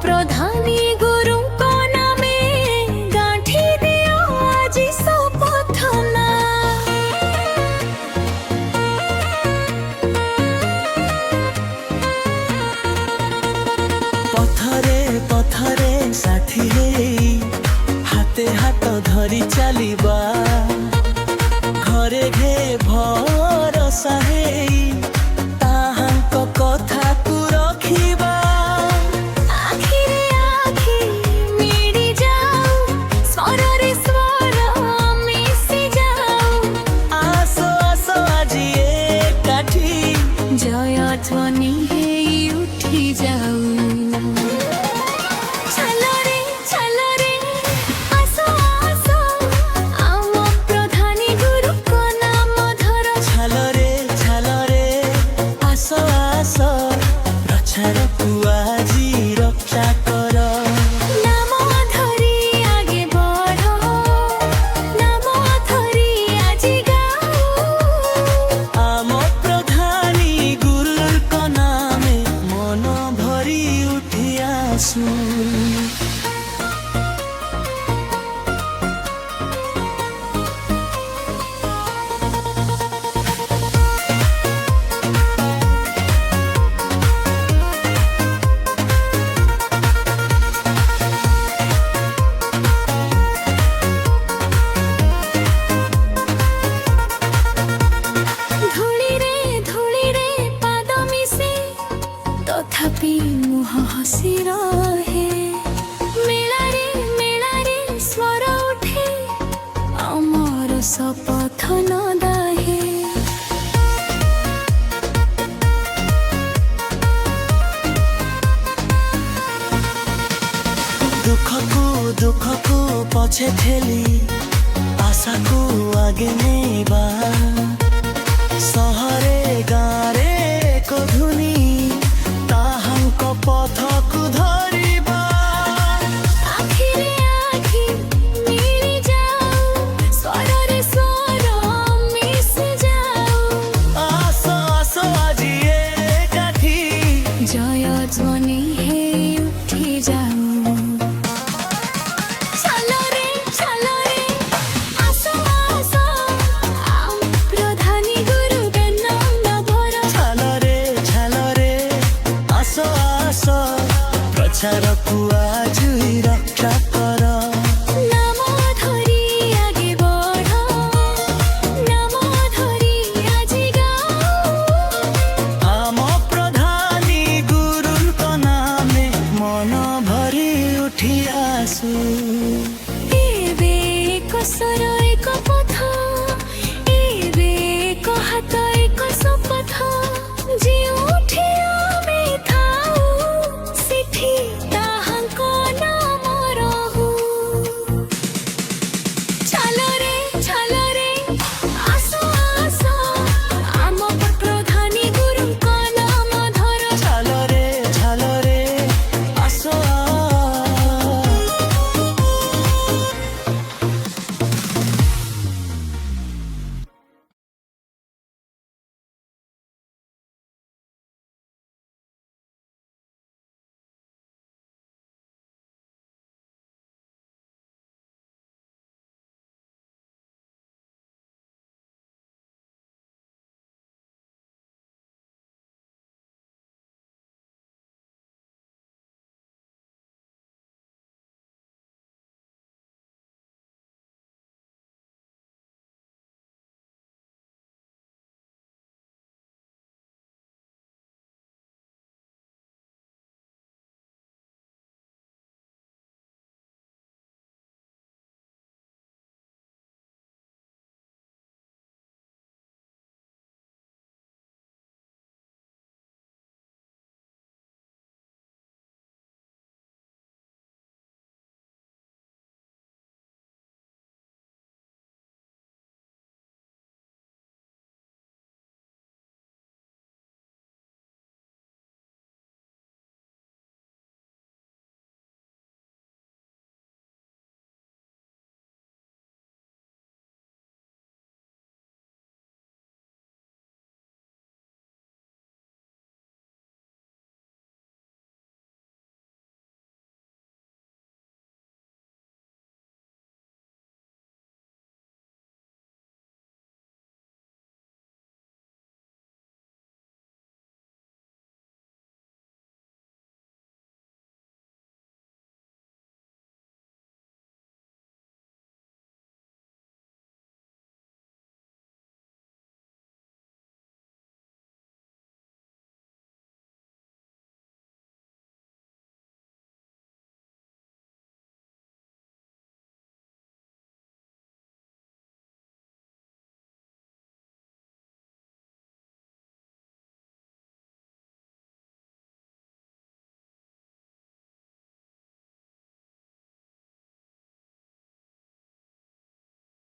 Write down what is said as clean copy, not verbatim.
प्रधानी गुरु को नामे गांठी दियो आजी शपथना। पथरे पथरे साथी हेई हाते हाथ धरी चलिबा घरे घे भरोसा हेई ताहांक कथा को रखिबा। आखिरे आखि मिली जाऊ स्वररे स्वर मिशि जाऊ। आसो आसो आजी एकाठी जय ध्वनि हेई उठी जाऊ। तथापि मुह हसी रहे मेलारे स्वर उठे अमर शपथ न दाहे। दुख को पछे ठेली आशा को आगे नेबा सहरे गारे को धुनी ताहांक पथ को धरिबा। आखिरे आखि मिली जाऊ स्वररे स्वर मिशि जाऊ। आसो आसो आजी एकाठी जय ध्वनि हेई उठी जाऊ। प्रचारकु आजुई रक्षा कर नाम धरी आगे बढ़ नाम धरी आजी गाओ। आम प्रधानी गुरुक नामे मन भरी उठी आसु एबे कसर